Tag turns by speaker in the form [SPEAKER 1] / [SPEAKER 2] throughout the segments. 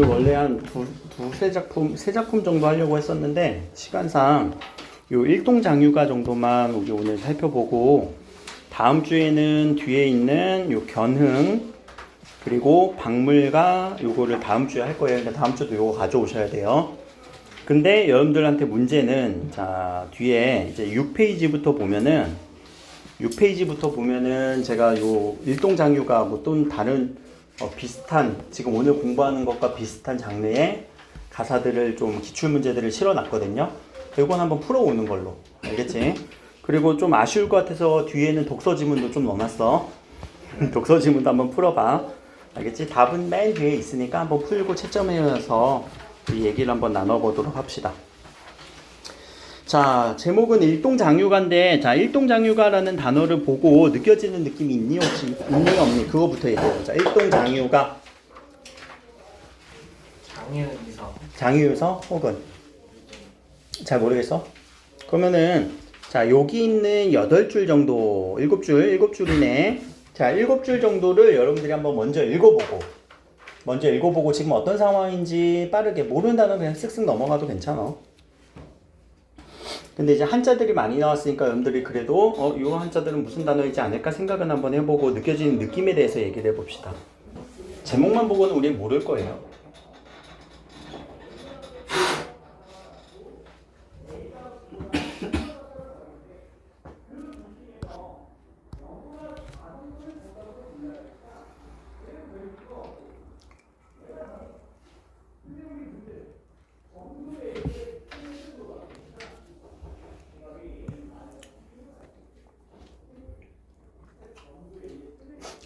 [SPEAKER 1] 원래 한 세 작품 정도 하려고 했었는데 시간상 요 일동장유가 정도만 우리 오늘 살펴보고 다음 주에는 뒤에 있는 요 견흥 그리고 박물가 요거를 다음 주에 할 거예요. 그러니까 다음 주도 요거 가져오셔야 돼요. 근데 여러분들한테 문제는 자 뒤에 이제 6페이지부터 보면은 제가 요 일동장유가 뭐 또 다른 비슷한 지금 오늘 공부하는 것과 비슷한 장르의 가사들을 좀 기출문제들을 실어놨거든요. 이건 한번 풀어오는 걸로 알겠지? 그리고 좀 아쉬울 것 같아서 뒤에는 독서지문도 좀 넣어놨어. 독서지문도 한번 풀어봐. 알겠지? 답은 맨 뒤에 있으니까 한번 풀고 채점해서 이 얘기를 한번 나눠보도록 합시다. 자, 제목은 일동장유가인데, 자, 일동장유가라는 단어를 보고 느껴지는 느낌이 있니, 혹시? 있니, 없니? 그거부터 얘기해보자. 일동장유가. 장유유서? 혹은? 잘 모르겠어? 그러면은, 자, 여기 있는 8줄 정도, 7줄이네. 자, 7줄 정도를 여러분들이 한번 먼저 읽어보고 지금 어떤 상황인지 빠르게 모르는 단어 그냥 쓱쓱 넘어가도 괜찮아. 근데 이제 한자들이 많이 나왔으니까 여러분들이 그래도 이 한자들은 무슨 단어이지 않을까 생각은 한번 해보고 느껴지는 느낌에 대해서 얘기를 해봅시다. 제목만 보고는 우리는 모를 거예요.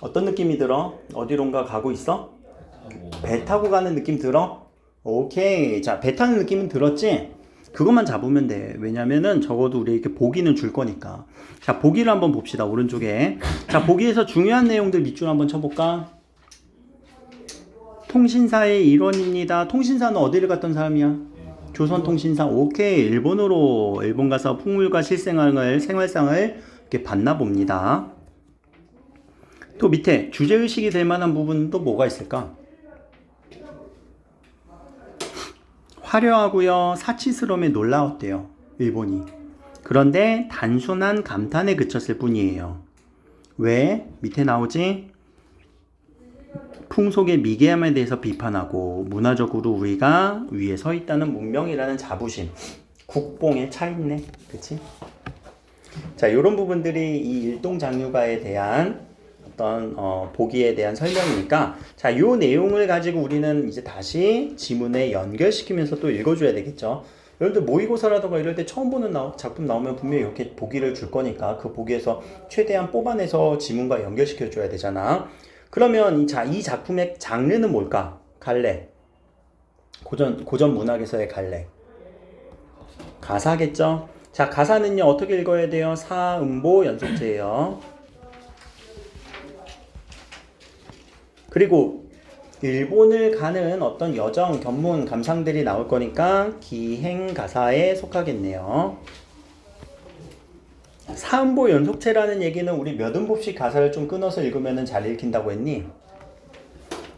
[SPEAKER 1] 어떤 느낌이 들어? 어디론가 가고 있어? 배 타고 가는 느낌 들어? 오케이. 자, 배 타는 느낌은 들었지? 그것만 잡으면 돼. 왜냐면은 적어도 우리 이렇게 보기는 줄 거니까. 자, 보기를 한번 봅시다. 오른쪽에. 자, 보기에서 중요한 내용들 밑줄 한번 쳐볼까? 통신사의 일원입니다. 통신사는 어디를 갔던 사람이야? 조선통신사. 오케이. 일본 가서 풍물과 생활상을 이렇게 봤나 봅니다. 또 밑에 주제의식이 될 만한 부분은 또 뭐가 있을까? 화려하고요. 사치스러움에 놀라웠대요. 일본이. 그런데 단순한 감탄에 그쳤을 뿐이에요. 왜? 밑에 나오지? 풍속의 미개함에 대해서 비판하고 문화적으로 우리가 위에 서 있다는 문명이라는 자부심. 국뽕에 차있네. 그치? 자, 이런 부분들이 이 일동장유가에 대한 어떤 보기에 대한 설명이니까 자, 요 내용을 가지고 우리는 이제 다시 지문에 연결시키면서 또 읽어줘야 되겠죠. 여러분들 모의고사라든가 이럴 때 처음 보는 작품 나오면 분명히 이렇게 보기를 줄 거니까 그 보기에서 최대한 뽑아내서 지문과 연결시켜 줘야 되잖아. 그러면 이 작품의 장르는 뭘까? 갈래. 고전 문학에서의 갈래. 가사겠죠. 자, 가사는요 어떻게 읽어야 돼요? 사음보 연속제예요. 그리고 일본을 가는 어떤 여정, 견문, 감상들이 나올 거니까 기행가사에 속하겠네요. 사음보 연속체라는 얘기는 우리 몇 음보씩 가사를 좀 끊어서 읽으면 잘 읽힌다고 했니?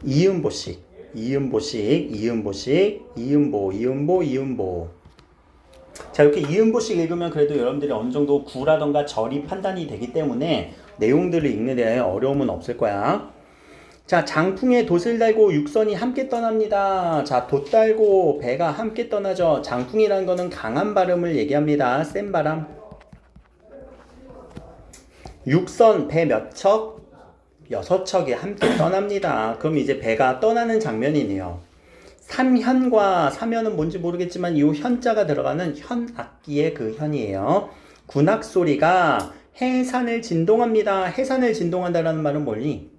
[SPEAKER 1] 이음보씩, 이음보. 자, 이렇게 이음보씩 읽으면 그래도 여러분들이 어느 정도 구라던가 절이 판단이 되기 때문에 내용들을 읽는 데 어려움은 없을 거야. 자, 장풍에 돛을 달고 육선이 함께 떠납니다. 자, 돛 달고 배가 함께 떠나죠. 장풍이라는 거는 강한 바람을 얘기합니다. 센 바람. 육선, 배 몇 척? 6척이 함께 떠납니다. 그럼 이제 배가 떠나는 장면이네요. 삼현과 사면은 뭔지 모르겠지만 이 현자가 들어가는 현악기의 그 현이에요. 군악 소리가 해산을 진동합니다. 해산을 진동한다라는 말은 뭐니?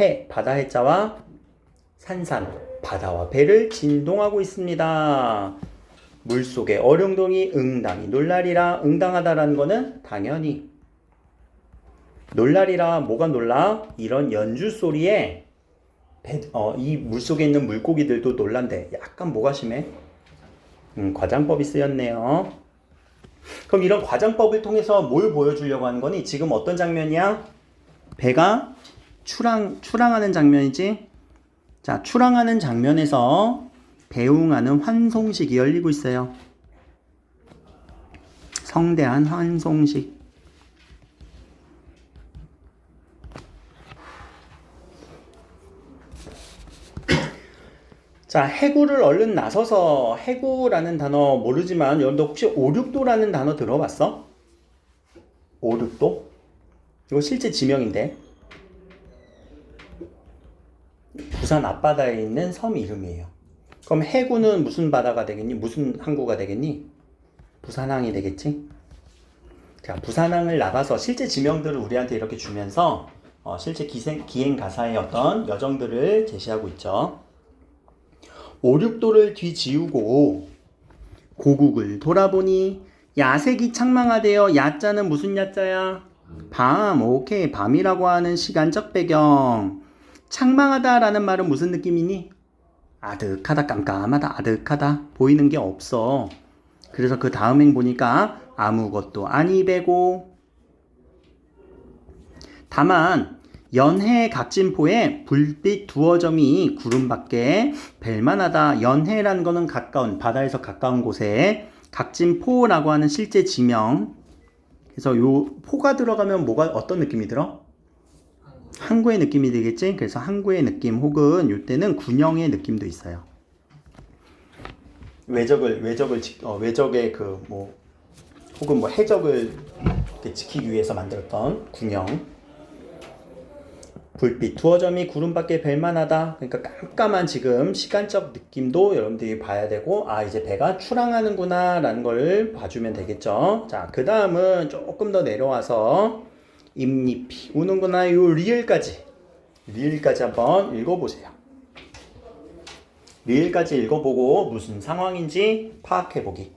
[SPEAKER 1] 해, 바다 해자와 산산, 바다와 배를 진동하고 있습니다. 물속에 어룡동이 응당이 놀라리라. 응당하다라는 거는 당연히. 놀라리라. 뭐가 놀라? 이런 연주 소리에 이 물속에 있는 물고기들도 놀란대. 약간 뭐가 심해? 과장법이 쓰였네요. 그럼 이런 과장법을 통해서 뭘 보여주려고 하는 거니? 지금 어떤 장면이야? 배가 출항하는 장면이지? 자, 출항하는 장면에서 배웅하는 환송식이 열리고 있어요. 성대한 환송식. 자, 해구를 얼른 나서서, 해구라는 단어 모르지만 여러분들 혹시 오륙도라는 단어 들어봤어? 오륙도? 이거 실제 지명인데 부산 앞바다에 있는 섬 이름이에요. 그럼 해구는 무슨 바다가 되겠니? 무슨 항구가 되겠니? 부산항이 되겠지? 자, 부산항을 나가서 실제 지명들을 우리한테 이렇게 주면서 실제 기행 가사의 어떤 여정들을 제시하고 있죠. 오륙도를 뒤지우고 고국을 돌아보니 야색이 창망하되어, 야자는 무슨 야자야? 밤. 오케이. 밤이라고 하는 시간적 배경. 창망하다라는 말은 무슨 느낌이니? 아득하다, 깜깜하다, 아득하다. 보이는 게 없어. 그래서 그 다음 행 보니까 아무것도 아니 배고. 다만 연해 각진포에 불빛 두어 점이 구름밖에 뵐만하다. 연해라는 거는 가까운, 바다에서 가까운 곳에, 각진포라고 하는 실제 지명. 그래서 요 포가 들어가면 뭐가 어떤 느낌이 들어? 항구의 느낌이 되겠지? 그래서 항구의 느낌 혹은 요때는 군영의 느낌도 있어요. 외적의 혹은 해적을 지키기 위해서 만들었던 군영. 불빛 두어 점이 구름밖에 뵐만하다. 그러니까 깜깜한 지금 시간적 느낌도 여러분들이 봐야 되고, 이제 배가 출항하는구나 라는 걸 봐주면 되겠죠. 자, 그 다음은 조금 더 내려와서 잎잎이 우는구나, 요 리을까지 한번 읽어보세요. 리을까지 읽어보고 무슨 상황인지 파악해보기.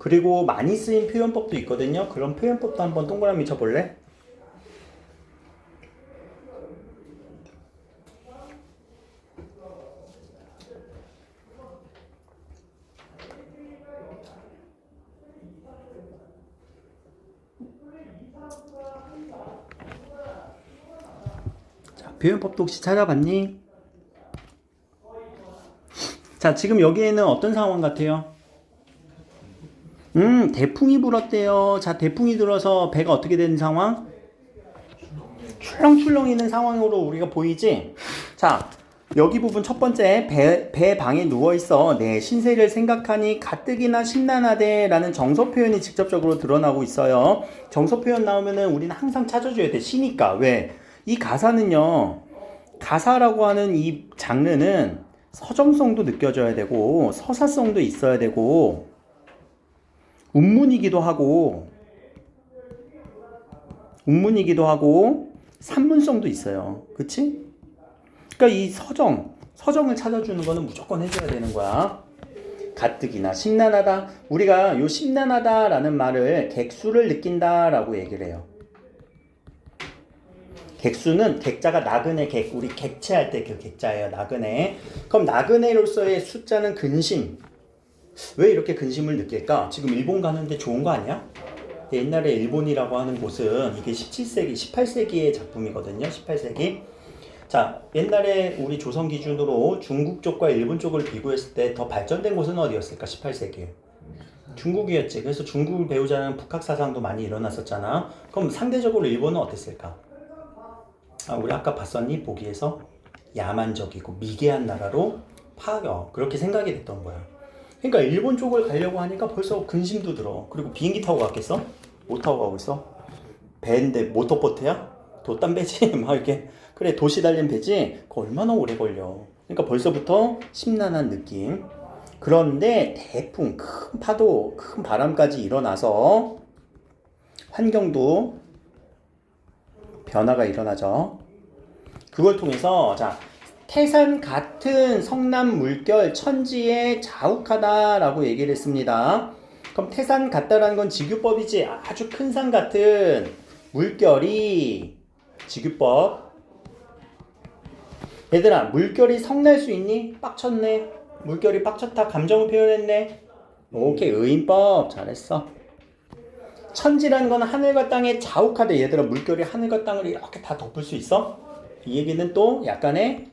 [SPEAKER 1] 그리고 많이 쓰인 표현법도 있거든요. 그런 표현법도 한번 동그라미 쳐볼래? 자, 표현법도 혹시 찾아봤니? 자, 지금 여기에는 어떤 상황 같아요? 대풍이 불었대요. 자, 대풍이 들어서 배가 어떻게 되는 상황? 출렁출렁 있는 상황으로 우리가 보이지? 자, 여기 부분 첫 번째, 배 방에 누워있어 내 신세를 생각하니 가뜩이나 심란하대 라는 정서 표현이 직접적으로 드러나고 있어요. 정서 표현 나오면은 우리는 항상 찾아줘야 돼. 시니까. 왜? 이 가사는요, 가사라고 하는 이 장르는 서정성도 느껴져야 되고 서사성도 있어야 되고 운문이기도 하고 산문성도 있어요. 그치? 그러니까 이 서정을 찾아주는 거는 무조건 해줘야 되는 거야. 가뜩이나 심란하다. 우리가 요 심란하다라는 말을 객수를 느낀다라고 얘기를 해요. 객수는 객자가 나그네 객, 우리 객체할 때 그 객자예요. 나그네. 그럼 나그네로서의 숫자는 근심. 왜 이렇게 근심을 느낄까? 지금 일본 가는데 좋은 거 아니야? 옛날에 일본이라고 하는 곳은 이게 17세기, 18세기의 작품이거든요. 18세기. 자, 옛날에 우리 조선 기준으로 중국 쪽과 일본 쪽을 비교했을 때 더 발전된 곳은 어디였을까? 18세기에. 중국이었지. 그래서 중국을 배우자는 북학사상도 많이 일어났었잖아. 그럼 상대적으로 일본은 어땠을까? 우리 아까 봤었니? 보기에서 야만적이고 미개한 나라로 그렇게 생각이 됐던 거야. 그러니까 일본 쪽을 가려고 하니까 벌써 근심도 들어. 그리고 비행기 타고 갔겠어? 못 타고 가고 있어? 배인데 모터보트야? 돛담 배지? 막 이렇게. 그래, 도시 달린 배지? 그거 얼마나 오래 걸려. 그러니까 벌써부터 심란한 느낌. 그런데 대풍, 큰 파도, 큰 바람까지 일어나서 환경도 변화가 일어나죠. 그걸 통해서 자 태산 같은 성남 물결 천지에 자욱하다라고 얘기를 했습니다. 그럼 태산 같다라는 건 지규법이지. 아주 큰 산 같은 물결이 지규법. 얘들아 물결이 성날 수 있니? 빡쳤네. 물결이 빡쳤다. 감정을 표현했네. 오케이 의인법 잘했어. 천지라는 건 하늘과 땅에 자욱하다. 얘들아 물결이 하늘과 땅을 이렇게 다 덮을 수 있어? 이 얘기는 또 약간의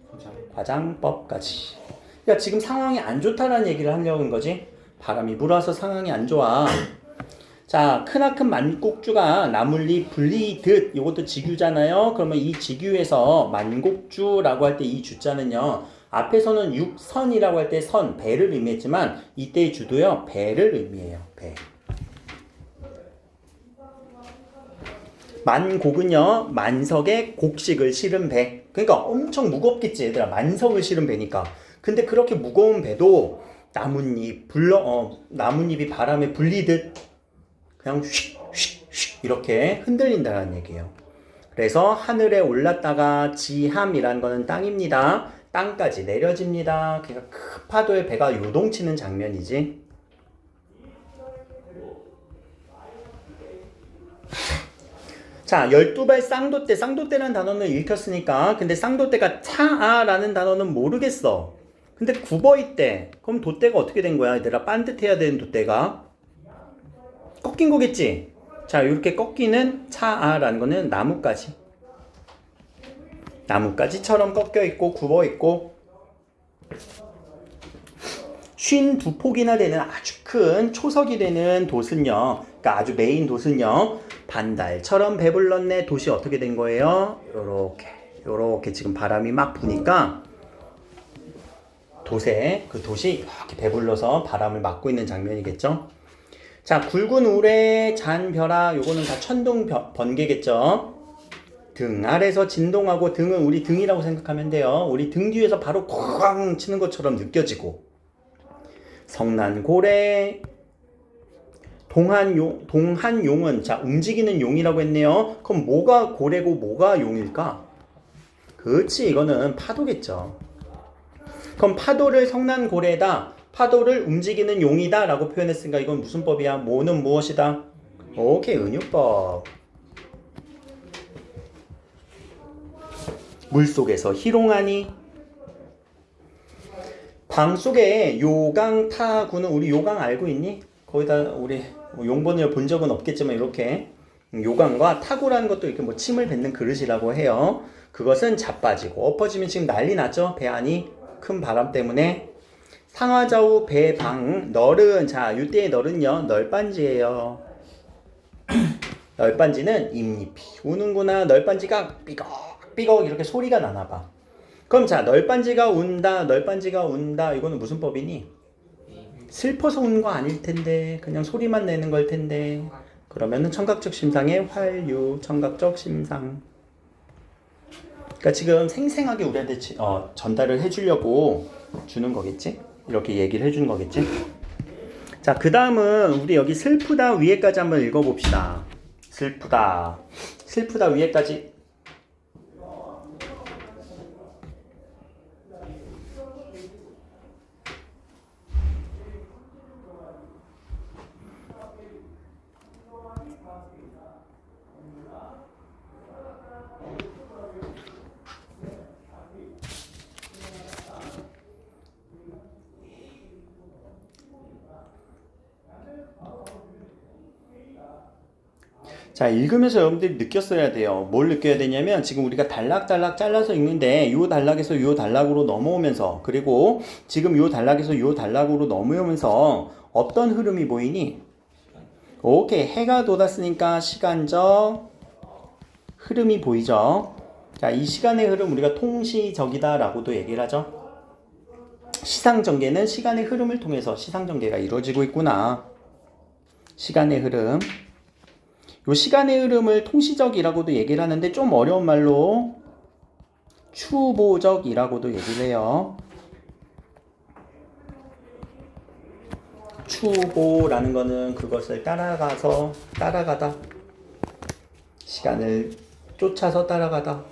[SPEAKER 1] 과장법까지. 그러니까 지금 상황이 안 좋다라는 얘기를 하려고 한 거지. 바람이 불어서 상황이 안 좋아. 자, 크나큰 만곡주가 나물리 불리듯 이것도 지규잖아요. 그러면 이 지규에서 만곡주라고 할 때 이 주자는요. 앞에서는 육선이라고 할 때 선, 배를 의미했지만 이때의 주도요. 배를 의미해요. 배. 만곡은요. 만석에 곡식을 실은 배. 그러니까 엄청 무겁겠지 얘들아. 만석을 실은 배니까. 근데 그렇게 무거운 배도 나뭇잎이 바람에 불리듯 그냥 휙휙휙 이렇게 흔들린다는 얘기예요. 그래서 하늘에 올랐다가 지함이라는 거는 땅입니다. 땅까지 내려집니다. 그러니까 큰 파도에 배가 요동치는 장면이지. 자, 12발 쌍돛대. 쌍돛대라는 단어는 읽혔으니까. 근데 쌍돛대가 차아라는 단어는 모르겠어. 근데 구버이대. 그럼 돛대가 어떻게 된 거야? 얘들아 반듯해야 되는 돛대가 꺾인 거겠지? 자, 이렇게 꺾이는 차아라는 거는 나뭇가지처럼 꺾여 있고 굽어 있고 52폭이나 되는 아주 큰 초석이 되는 돛은요. 그러니까 아주 메인 돛은요. 반달처럼 배불렀네. 돛이 어떻게 된 거예요? 요렇게 지금 바람이 막 부니까 그 돛이 이렇게 배불러서 바람을 막고 있는 장면이겠죠. 자, 굵은 울에 잔벼라. 요거는 다 천둥 번개겠죠. 등 아래서 진동하고 등은 우리 등이라고 생각하면 돼요. 우리 등 뒤에서 바로 쾅 치는 것처럼 느껴지고. 성난고래 동한용은 자 움직이는 용이라고 했네요. 그럼 뭐가 고래고 뭐가 용일까? 그렇지 이거는 파도겠죠. 그럼 파도를 성난고래다. 파도를 움직이는 용이다 라고 표현했으니까 이건 무슨 법이야? 뭐는 무엇이다? 오케이 은유법. 물속에서 희롱하니 방 속에 요강 타구는 우리 요강 알고 있니? 거기다 우리 용본을 본 적은 없겠지만 이렇게 요강과 타구라는 것도 이렇게 뭐 침을 뱉는 그릇이라고 해요. 그것은 자빠지고 엎어지면 지금 난리 났죠. 배 안이 큰 바람 때문에. 상하좌우 배방 널은 자 이때의 널은요 널빤지예요. 널빤지는 잎잎이 우는구나. 널빤지가 삐걱삐걱 이렇게 소리가 나나봐. 그럼 자 널빤지가 운다 이거는 무슨 법이니? 슬퍼서 우는 거 아닐 텐데 그냥 소리만 내는 걸 텐데 그러면은 청각적 심상의 활유 청각적 심상. 그러니까 지금 생생하게 우리한테 전달을 해주려고 주는 거겠지? 이렇게 얘기를 해주는 거겠지? 자, 그 다음은 우리 여기 슬프다 위에까지 한번 읽어봅시다. 슬프다 위에까지. 자, 읽으면서 여러분들이 느꼈어야 돼요. 뭘 느껴야 되냐면 지금 우리가 단락단락 잘라서 읽는데 요 단락에서 요 단락으로 넘어오면서 그리고 지금 요 단락에서 요 단락으로 넘어오면서 어떤 흐름이 보이니? 오케이, 해가 돋았으니까 시간적 흐름이 보이죠. 자, 이 시간의 흐름 우리가 통시적이다 라고도 얘기를 하죠. 시상전개는 시간의 흐름을 통해서 시상전개가 이루어지고 있구나. 시간의 흐름. 요 시간의 흐름을 통시적이라고도 얘기를 하는데 좀 어려운 말로 추보적이라고도 얘기를 해요. 추보라는 거는 그것을 따라가다. 시간을 쫓아서 따라가다.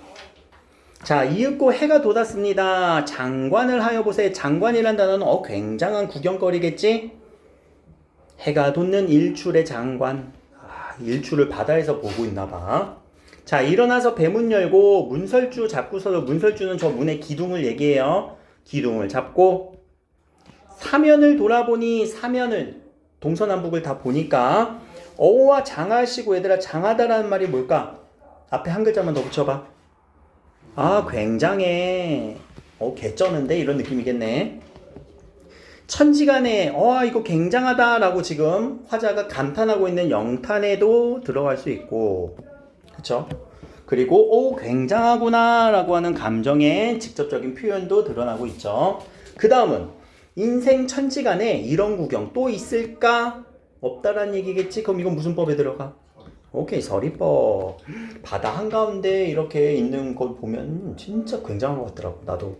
[SPEAKER 1] 자, 이윽고 해가 돋았습니다. 장관을 하여 보세. 장관이란 단어는 굉장한 구경거리겠지? 해가 돋는 일출의 장관. 일출을 바다에서 보고 있나 봐. 자, 일어나서 배문 열고 문설주 잡고서, 문설주는 저 문의 기둥을 얘기해요. 기둥을 잡고 사면을 돌아보니, 사면을 동서남북을 다 보니까 어와 장하시고. 얘들아, 장하다라는 말이 뭘까? 앞에 한 글자만 더 붙여봐. 굉장해. 개쩌는데? 이런 느낌이겠네. 천지간에 이거 굉장하다라고 지금 화자가 감탄하고 있는 영탄에도 들어갈 수 있고, 그쵸? 그리고 굉장하구나 라고 하는 감정의 직접적인 표현도 드러나고 있죠. 그 다음은 인생 천지간에 이런 구경 또 있을까? 없다라는 얘기겠지? 그럼 이건 무슨 법에 들어가? 오케이, 서리법. 바다 한가운데 이렇게 있는 걸 보면 진짜 굉장한 것 같더라고. 나도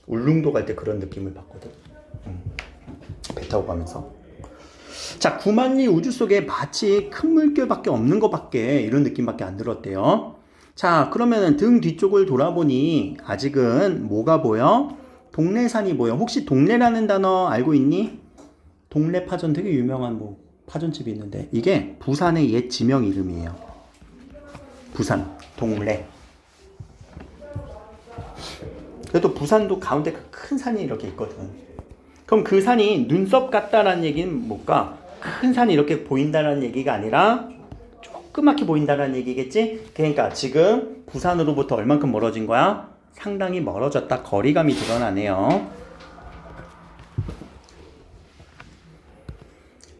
[SPEAKER 1] 울릉도 갈 때 그런 느낌을 받거든. 배 타고 가면서. 자, 9만리 우주 속에 마치 큰 물결밖에 없는 것밖에, 이런 느낌밖에 안 들었대요. 자, 그러면은 등 뒤쪽을 돌아보니 아직은 뭐가 보여? 동래산이 보여. 혹시 동래라는 단어 알고 있니? 동래 파전 되게 유명한 파전집이 있는데, 이게 부산의 옛 지명 이름이에요. 부산 동래. 그래도 부산도 가운데 큰 산이 이렇게 있거든. 그럼 그 산이 눈썹 같다라는 얘기는 뭘까? 큰 산이 이렇게 보인다라는 얘기가 아니라 조그맣게 보인다라는 얘기겠지? 그러니까 지금 부산으로부터 얼만큼 멀어진 거야? 상당히 멀어졌다. 거리감이 드러나네요.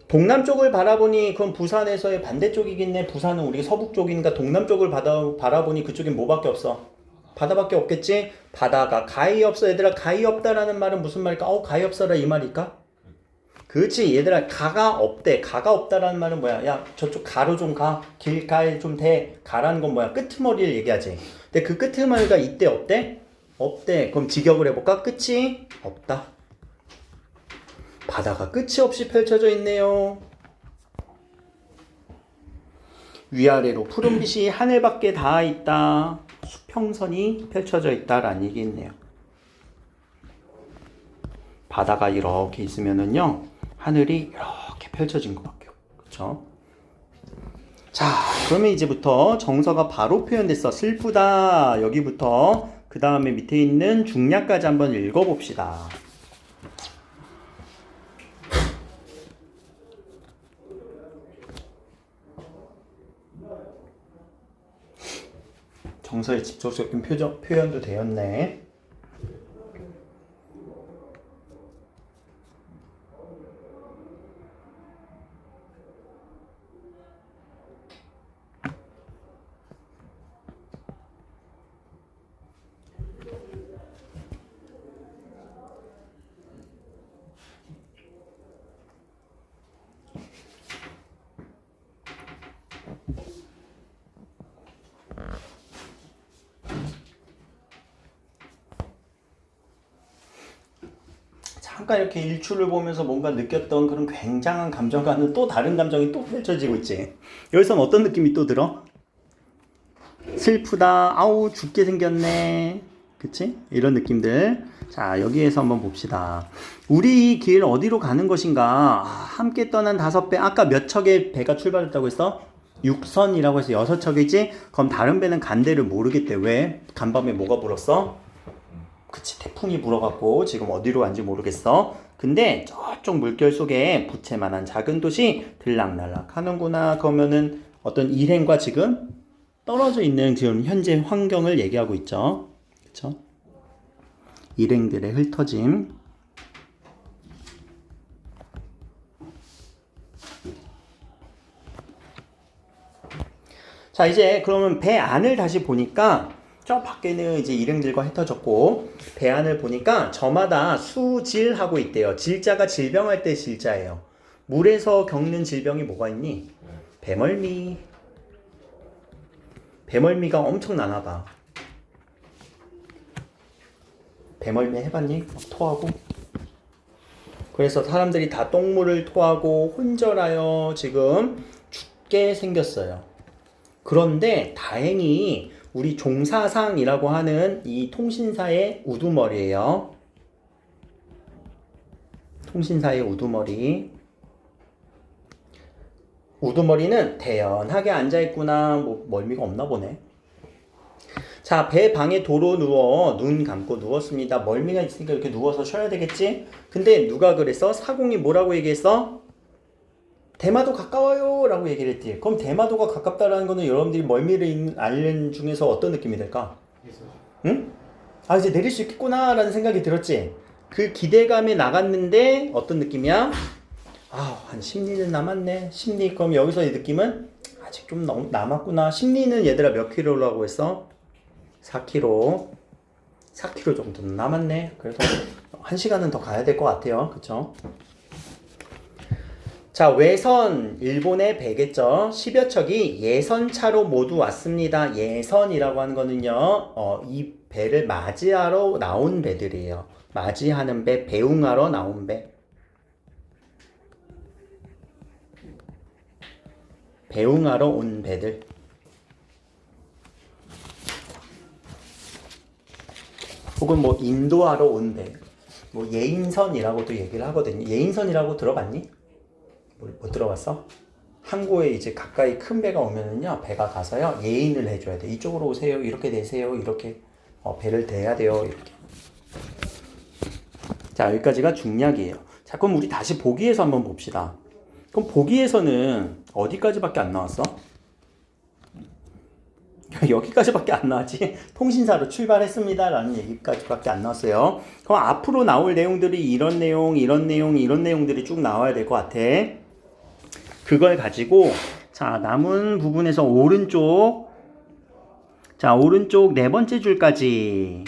[SPEAKER 1] 동남쪽을 바라보니 그건 부산에서의 반대쪽이겠네. 부산은 우리 서북 쪽인가 동남쪽을 바라보니 그쪽엔 뭐밖에 없어? 바다밖에 없겠지? 바다가 가히 없어. 얘들아, 가히 없다라는 말은 무슨 말일까? 가히 없어라 이 말일까? 그렇지. 얘들아, 가가 없대. 가가 없다라는 말은 뭐야? 야, 저쪽 가로 좀 가. 길가에 좀 대. 가라는 건 뭐야? 끄트머리를 얘기하지. 근데 그 끄트머리가 이때 없대? 없대. 그럼 직역을 해볼까? 끝이 없다. 바다가 끝이 없이 펼쳐져 있네요. 위아래로 푸른빛이 하늘밖에 닿아 있다. 수평선이 펼쳐져 있다라는 얘기 있네요. 바다가 이렇게 있으면은요, 하늘이 이렇게 펼쳐진 것밖에 없고, 그쵸? 자, 그러면 이제부터 정서가 바로 표현됐어. 슬프다. 여기부터 그 다음에 밑에 있는 중략까지 한번 읽어봅시다. 정서의 직접적인 표현도 되었네. 잠깐 이렇게 일출을 보면서 뭔가 느꼈던 그런 굉장한 감정과는 또 다른 감정이 또 펼쳐지고 있지. 여기서는 어떤 느낌이 또 들어? 슬프다. 아우, 죽게 생겼네. 그치? 이런 느낌들. 자, 여기에서 한번 봅시다. 우리 길 어디로 가는 것인가? 함께 떠난 5배. 아까 몇 척의 배가 출발했다고 했어? 6선이라고 해서 6척이지? 그럼 다른 배는 간 데를 모르겠대. 왜? 간밤에 뭐가 불었어? 그치, 태풍이 불어갖고 지금 어디로 간지 모르겠어. 근데 저쪽 물결 속에 부채만한 작은 도시 들락날락 하는구나. 그러면은 어떤 일행과 지금 떨어져 있는 지금 현재 환경을 얘기하고 있죠. 그쵸? 일행들의 흩어짐. 자, 이제 그러면 배 안을 다시 보니까 저 밖에는 이제 일행들과 흩어졌고, 배 안을 보니까 저마다 수질하고 있대요. 질자가 질병할 때 질자예요. 물에서 겪는 질병이 뭐가 있니? 배멀미. 배멀미가 엄청 나나봐. 배멀미 해봤니? 막 토하고. 그래서 사람들이 다 똥물을 토하고 혼절하여 지금 죽게 생겼어요. 그런데 다행히 우리 종사상이라고 하는 이 통신사의 우두머리예요. 통신사의 우두머리. 우두머리는 대연하게 앉아있구나. 뭐 멀미가 없나 보네. 자, 배 방에 도로 누워 눈 감고 누웠습니다. 멀미가 있으니까 이렇게 누워서 쉬어야 되겠지? 근데 누가 그랬어? 사공이 뭐라고 얘기했어? 대마도 가까워요 라고 얘기를 했지. 그럼 대마도가 가깝다라는 거는 여러분들이 멀미를 앓는 중에서 어떤 느낌이 들까? 응? 아, 이제 내릴 수 있겠구나 라는 생각이 들었지. 그 기대감에 나갔는데 어떤 느낌이야? 아, 한 10리는 남았네. 10리. 그럼 여기서 이 느낌은 아직 좀 남았구나. 10리는 얘들아 몇 킬로라고 했어? 4km. 4km 정도는 남았네. 그래서 1시간은 더 가야 될 것 같아요. 그쵸? 자, 외선, 일본의 배겠죠. 10여 척이 예선차로 모두 왔습니다. 예선이라고 하는 거는요, 이 배를 맞이하러 나온 배들이에요. 맞이하는 배, 배웅하러 나온 배. 배웅하러 온 배들. 혹은 뭐 인도하러 온 배. 뭐 예인선이라고도 얘기를 하거든요. 예인선이라고 들어봤니? 못 들어봤어? 항구에 이제 가까이 큰 배가 오면은요, 배가 가서요, 예인을 해줘야 돼. 이쪽으로 오세요. 이렇게 되세요. 이렇게 배를 대야 돼요. 이렇게. 자, 여기까지가 중략이에요. 자, 그럼 우리 다시 보기에서 한번 봅시다. 그럼 보기에서는 어디까지밖에 안 나왔어? 여기까지밖에 안 나왔지. 통신사로 출발했습니다 라는 얘기까지밖에 안 나왔어요. 그럼 앞으로 나올 내용들이 이런 내용, 이런 내용, 이런 내용들이 쭉 나와야 될 것 같아. 그걸 가지고 자, 남은 부분에서 오른쪽, 자, 오른쪽 네 번째 줄까지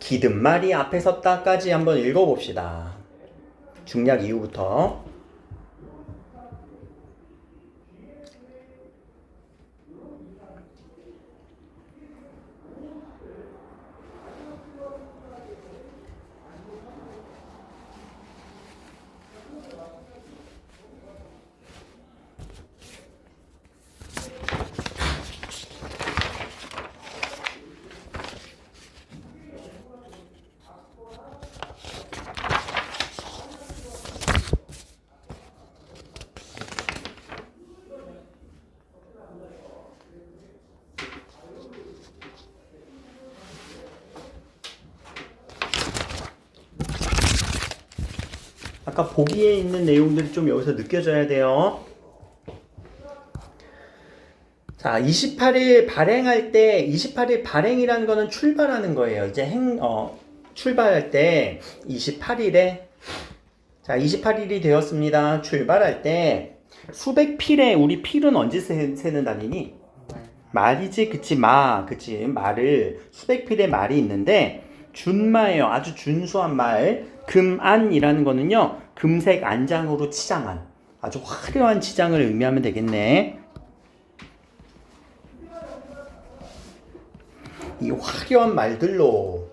[SPEAKER 1] 기든말이 앞에 섰다까지 한번 읽어봅시다. 중략 이후부터. 아까 보기에 있는 내용들이 좀 여기서 느껴져야 돼요. 자, 28일 발행할 때, 28일 발행이라는 거는 출발하는 거예요. 이제 출발할 때 28일에, 자, 28일이 되었습니다. 출발할 때 수백 필에, 우리 필은 언제 세는 단위니? 말이지, 그치, 그치. 말을, 수백 필의 말이 있는데, 준마예요. 아주 준수한 말. 금안이라는 거는요, 금색 안장으로 치장한, 아주 화려한 치장을 의미하면 되겠네. 이 화려한 말들로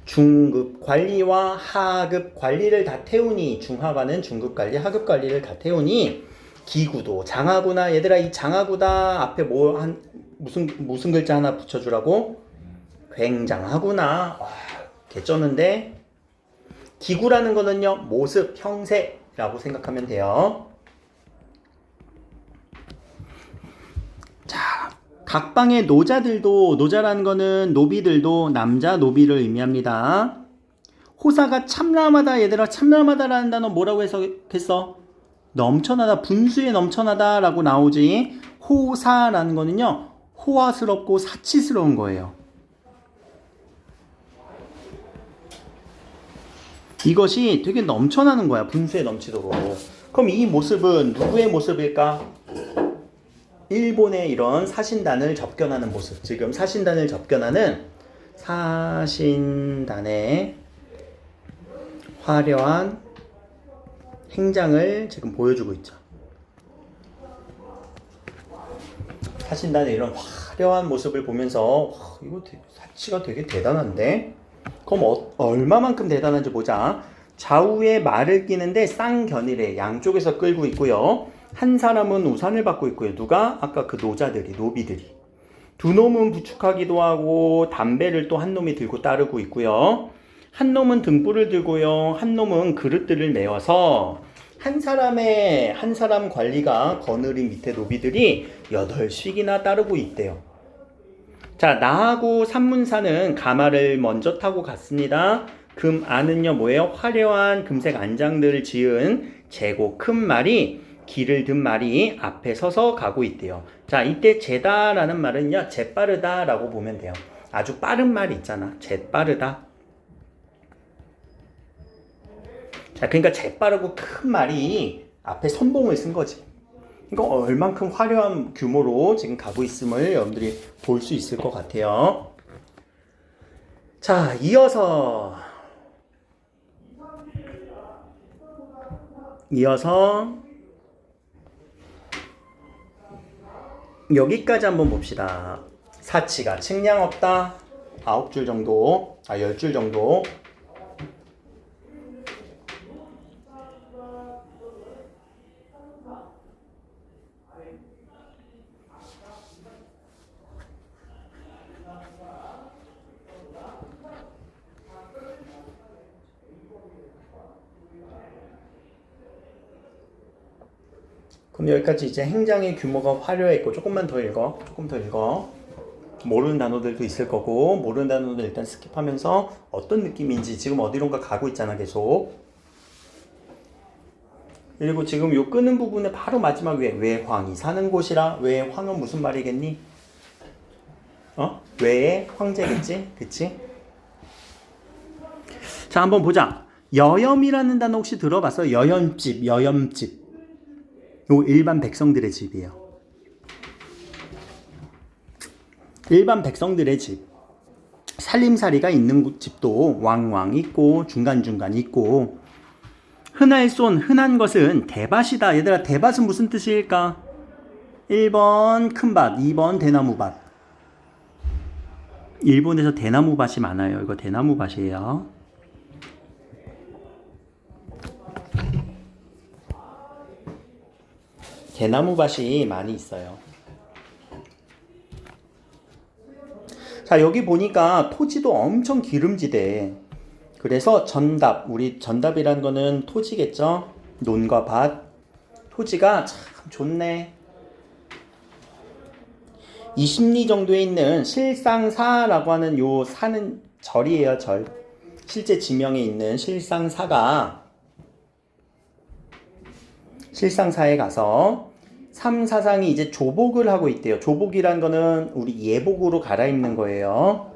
[SPEAKER 1] 중급 관리와 하급 관리를 다 태우니, 중하관은 중급 관리, 하급 관리를 다 태우니, 기구도 장하구나. 얘들아, 이 장하구다 앞에 무슨 글자 하나 붙여주라고? 굉장하구나. 와, 개쩌는데. 기구라는 거는요, 모습, 형세라고 생각하면 돼요. 자, 각방의 노자라는 거는 노비들도 남자 노비를 의미합니다. 호사가 참람하다. 얘들아, 참람하다라는 단어 뭐라고 해석했어? 넘쳐나다, 분수에 넘쳐나다 라고 나오지. 호사라는 거는요, 호화스럽고 사치스러운 거예요. 이것이 되게 넘쳐나는 거야. 분수에 넘치도록. 그럼 이 모습은 누구의 모습일까? 일본의 이런 사신단을 접견하는 모습. 지금 사신단을 접견하는 사신단의 화려한 행장을 지금 보여주고 있죠. 사신단의 이런 화려한 모습을 보면서 이거 사치가 되게 대단한데? 그럼 얼마만큼 대단한지 보자. 좌우에 말을 끼는데 쌍견이래. 양쪽에서 끌고 있고요. 한 사람은 우산을 받고 있고요. 누가? 아까 그 노비들이. 두 놈은 부축하기도 하고 담배를 또 한 놈이 들고 따르고 있고요. 한 놈은 등불을 들고요. 한 놈은 그릇들을 메워서 한 사람 관리가 거느린 밑에 노비들이 8씩이나 따르고 있대요. 자, 나하고 산문사는 가마를 먼저 타고 갔습니다. 금 안은요 뭐예요? 화려한 금색 안장들을 지은 재고 큰 말이 길을 든 말이 앞에 서서 가고 있대요. 자, 이때 재다라는 말은요 재빠르다라고 보면 돼요. 아주 빠른 말이 있잖아. 재빠르다. 자, 그러니까 재빠르고 큰 말이 앞에 선봉을 쓴 거지. 그러니까 얼만큼 화려한 규모로 지금 가고 있음을 여러분들이 볼 수 있을 것 같아요. 자, 이어서 여기까지 한번 봅시다. 사치가 측량 없다. 9줄 정도, 10줄 정도. 그럼 여기까지 이제 행장의 규모가 화려했고 조금 더 읽어. 모르는 단어들도 있을 거고 모르는 단어들 일단 스킵하면서 어떤 느낌인지 지금 어디론가 가고 있잖아 계속. 그리고 지금 요 끄는 부분에 바로 마지막 외황이 사는 곳이라. 외황은 무슨 말이겠니? 외의 황제겠지? 그치? 자, 한번 보자. 여염이라는 단어 혹시 들어봤어? 여염집. 요 일반 백성들의 집이에요. 일반 백성들의 집. 살림살이가 있는 집도 왕왕 있고 중간중간 있고. 흔한 것은 대밭이다. 얘들아, 대밭은 무슨 뜻일까? 1번 큰밭, 2번 대나무밭. 일본에서 대나무밭이 많아요. 이거 대나무밭이에요. 대나무밭이 많이 있어요. 자, 여기 보니까 토지도 엄청 기름지대. 그래서 우리 전답이란 거는 토지겠죠? 논과 밭. 토지가 참 좋네. 20리 정도에 있는 실상사라고 하는 요 사는 절이에요, 절. 실제 지명에 있는 실상사에 가서 삼사상이 이제 조복을 하고 있대요. 조복이란 거는 우리 예복으로 갈아입는 거예요.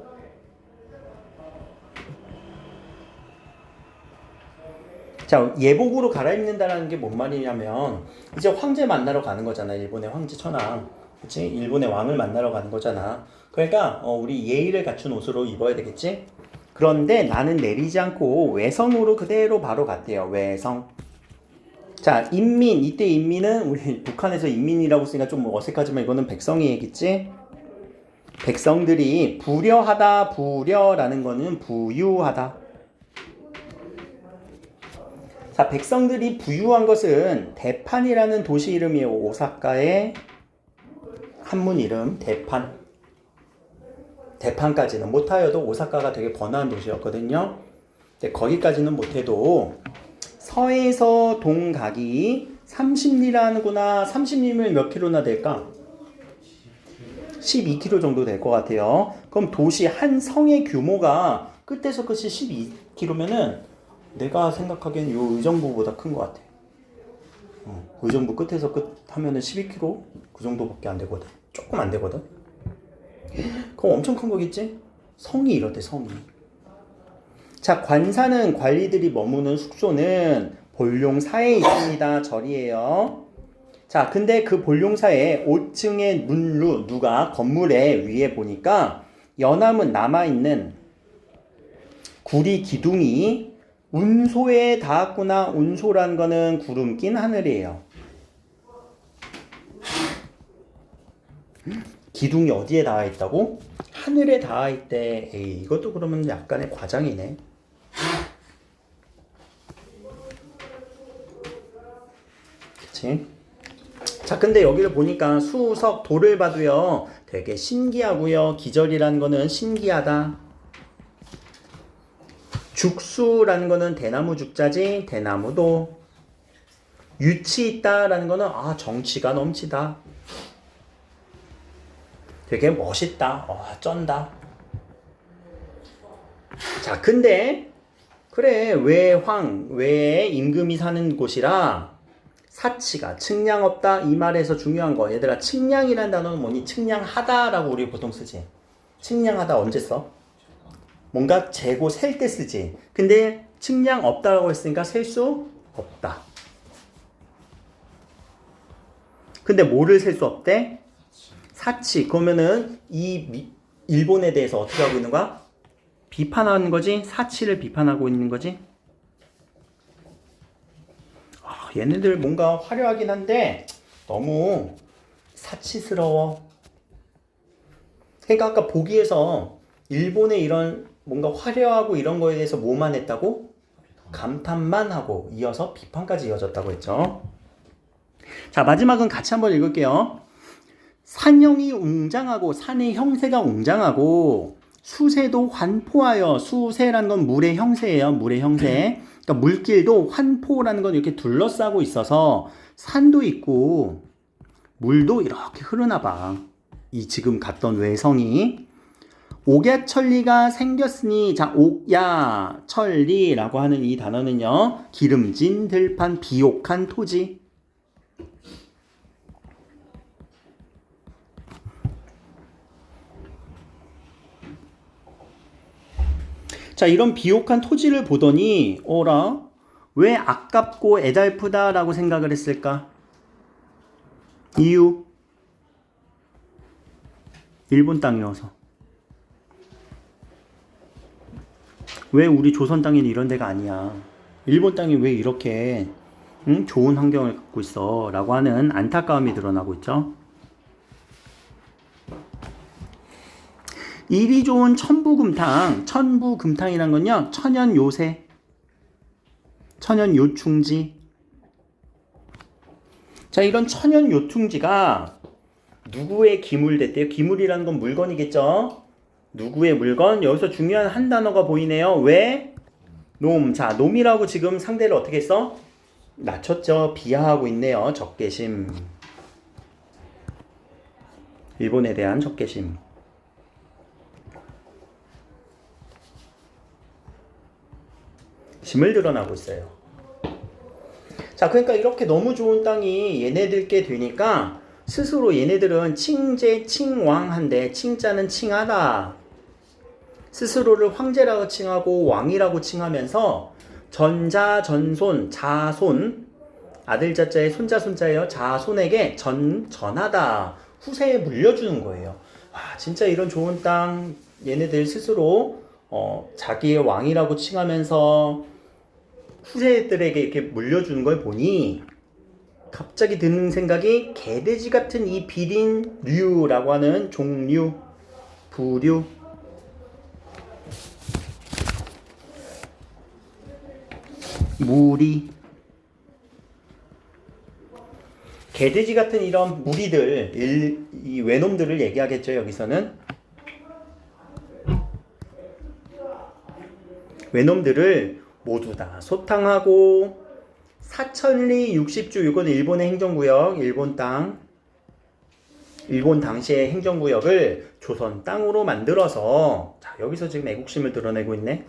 [SPEAKER 1] 자, 예복으로 갈아입는다는 게 뭔 말이냐면 이제 황제 만나러 가는 거잖아. 일본의 황제 천황. 그치? 일본의 왕을 만나러 가는 거잖아. 그러니까 우리 예의를 갖춘 옷으로 입어야 되겠지? 그런데 나는 내리지 않고 외성으로 그대로 바로 갔대요. 외성. 자, 인민. 이때 인민은 우리 북한에서 인민이라고 쓰니까 좀 어색하지만 이거는 백성이 얘기지? 백성들이 부려하다. 부려라는 거는 부유하다. 자, 백성들이 부유한 것은 대판이라는 도시 이름이에요. 오사카의 한문 이름 대판. 대판까지는 못하여도 오사카가 되게 번화한 도시였거든요. 근데 거기까지는 못해도 서에서 동 가기 30리라는구나. 30리면 몇 킬로나 될까? 12km 정도 될 것 같아요. 그럼 도시 한 성의 규모가 끝에서 끝이 12km면은 내가 생각하기엔 요 의정부보다 큰 것 같아. 의정부 끝에서 끝 하면은 12km 그 정도밖에 안 되거든. 조금 안 되거든. 그럼 엄청 큰 거겠지? 성이 이렇대, 성이. 자, 관사는 관리들이 머무는 숙소는 본룡사에 있습니다. 절이에요. 자, 근데 그 본룡사에 5층의 문루, 누가 건물에 위에 보니까 연암은 남아있는 구리 기둥이 운소에 닿았구나. 운소란 거는 구름 낀 하늘이에요. 기둥이 어디에 닿아 있다고? 하늘에 닿아 있대. 에이, 이것도 그러면 약간의 과장이네. 그치? 자, 근데 여기를 보니까 수석 도를 봐도요, 되게 신기하고요. 기절이라는 거는 신기하다. 죽수라는 거는 대나무 죽자지, 대나무도. 유치 있다라는 거는 정치가 넘치다. 되게 멋있다. 쩐다. 자, 근데 그래, 외에 임금이 사는 곳이라 사치가 측량 없다. 이 말에서 중요한 거, 얘들아, 측량이라는 단어는 뭐니? 측량하다라고 우리 보통 쓰지. 측량하다 언제 써? 뭔가 재고 셀 때 쓰지. 근데 측량 없다라고 했으니까 셀 수 없다. 근데 뭐를 셀 수 없대? 사치. 그러면은 이 일본에 대해서 어떻게 하고 있는 거야? 비판하는 거지? 사치를 비판하고 있는 거지? 얘네들 뭔가 화려하긴 한데 너무 사치스러워. 그러니까 아까 보기에서 일본의 이런 뭔가 화려하고 이런 거에 대해서 뭐만 했다고? 감탄만 하고 이어서 비판까지 이어졌다고 했죠. 자, 마지막은 같이 한번 읽을게요. 산형이 웅장하고 산의 형세가 웅장하고 수세도 환포하여, 수세라는 건 물의 형세예요. 물의 형세. 그러니까 물길도 환포라는 건 이렇게 둘러싸고 있어서 산도 있고 물도 이렇게 흐르나 봐. 이 지금 갔던 외성이. 옥야천리가 생겼으니, 자, 옥야천리라고 하는 이 단어는요, 기름진 들판, 비옥한 토지. 자, 이런 비옥한 토지를 보더니 왜 아깝고 애달프다라고 생각을 했을까? 이유, 일본 땅이어서. 왜 우리 조선 땅에는 이런 데가 아니야? 일본 땅이 왜 이렇게 좋은 환경을 갖고 있어? 라고 하는 안타까움이 드러나고 있죠. 일이 좋은 천부금탕. 천부금탕이란 건요, 천연요새, 천연요충지. 자, 이런 천연요충지가 누구의 기물됐대요? 기물이라는 건 물건이겠죠? 누구의 물건? 여기서 중요한 한 단어가 보이네요. 왜? 놈. 자, 놈이라고 지금 상대를 어떻게 했어? 낮췄죠. 비하하고 있네요. 적개심. 일본에 대한 적개심. 짐을 드러나고 있어요. 자, 그러니까 이렇게 너무 좋은 땅이 얘네들께 되니까 스스로 얘네들은 칭제, 칭왕한데, 칭자는 칭하다. 스스로를 황제라고 칭하고 왕이라고 칭하면서 전자, 전손, 자손, 아들 자자의 손자, 손자예요. 자손에게 전하다. 후세에 물려주는 거예요. 진짜 이런 좋은 땅 얘네들 스스로 자기의 왕이라고 칭하면서 후세들에게 이렇게 물려주는 걸 보니 갑자기 드는 생각이, 개돼지 같은 이 비린류라고 하는 종류, 부류, 무리, 개돼지 같은 이런 무리들, 이 외놈들을 얘기하겠죠. 여기서는 외놈들을 모두 다 소탕하고, 사천리 60주, 이건 일본의 행정구역, 일본 땅, 일본 당시의 행정구역을 조선 땅으로 만들어서, 자, 여기서 지금 애국심을 드러내고 있네.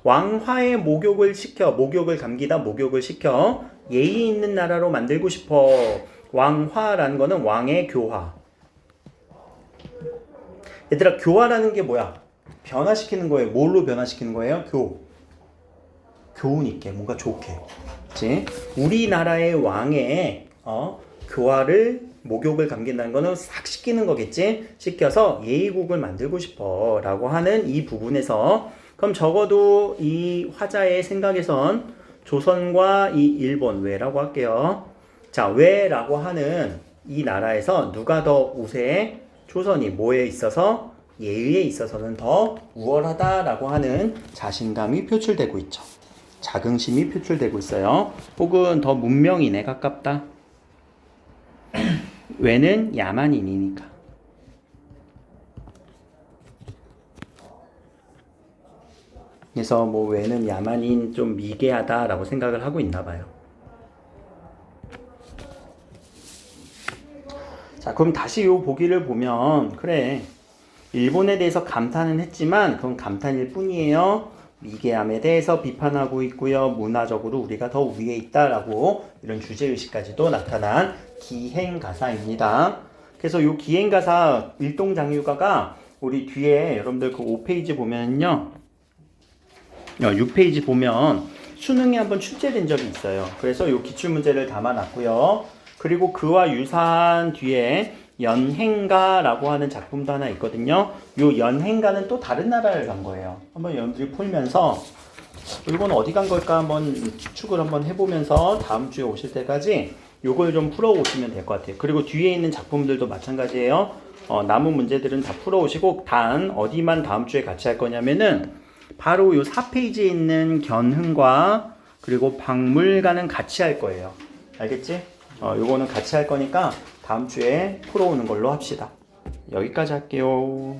[SPEAKER 1] 왕화의 목욕을 시켜, 목욕을 감기다, 목욕을 시켜 예의 있는 나라로 만들고 싶어. 왕화라는 거는 왕의 교화. 얘들아, 교화라는 게 뭐야? 변화시키는 거예요. 뭘로 변화시키는 거예요? 교훈 있게, 뭔가 좋게. 그치? 우리나라의 왕의 교화를, 목욕을 감긴다는 거는 싹 씻기는 거겠지? 씻겨서 예의국을 만들고 싶어 라고 하는 이 부분에서, 그럼 적어도 이 화자의 생각에선 조선과 이 일본, 왜라고 할게요. 자, 왜라고 하는 이 나라에서 누가 더 우세해? 조선이. 뭐에 있어서? 예의에 있어서는 더 우월하다라고 하는 자신감이 표출되고 있죠. 자긍심이 표출되고 있어요. 혹은 더 문명인에 가깝다. 왜는 야만인이니까. 그래서 뭐 왜는 야만인 좀 미개하다라고 생각을 하고 있나 봐요. 자, 그럼 다시 요 보기를 보면 그래. 일본에 대해서 감탄은 했지만 그건 감탄일 뿐이에요. 미개함에 대해서 비판하고 있고요. 문화적으로 우리가 더 위에 있다라고 이런 주제의식까지도 나타난 기행가사입니다. 그래서 이 기행가사 일동장유가가 우리 뒤에 여러분들 그 5페이지 보면요. 6페이지 보면 수능에 한번 출제된 적이 있어요. 그래서 이 기출문제를 담아놨고요. 그리고 그와 유사한 뒤에 연행가라고 하는 작품도 하나 있거든요. 요 연행가는 또 다른 나라를 간 거예요. 한번 여러분들이 풀면서 이건 어디 간 걸까 한번 추측을 한번 해보면서 다음 주에 오실 때까지 요걸 좀 풀어오시면 될 것 같아요. 그리고 뒤에 있는 작품들도 마찬가지예요. 남은 문제들은 다 풀어오시고 단 어디만 다음 주에 같이 할 거냐면은 바로 요 4페이지에 있는 견흥과 그리고 박물관은 같이 할 거예요. 알겠지? 요거는 같이 할 거니까 다음 주에 풀어오는 걸로 합시다. 여기까지 할게요.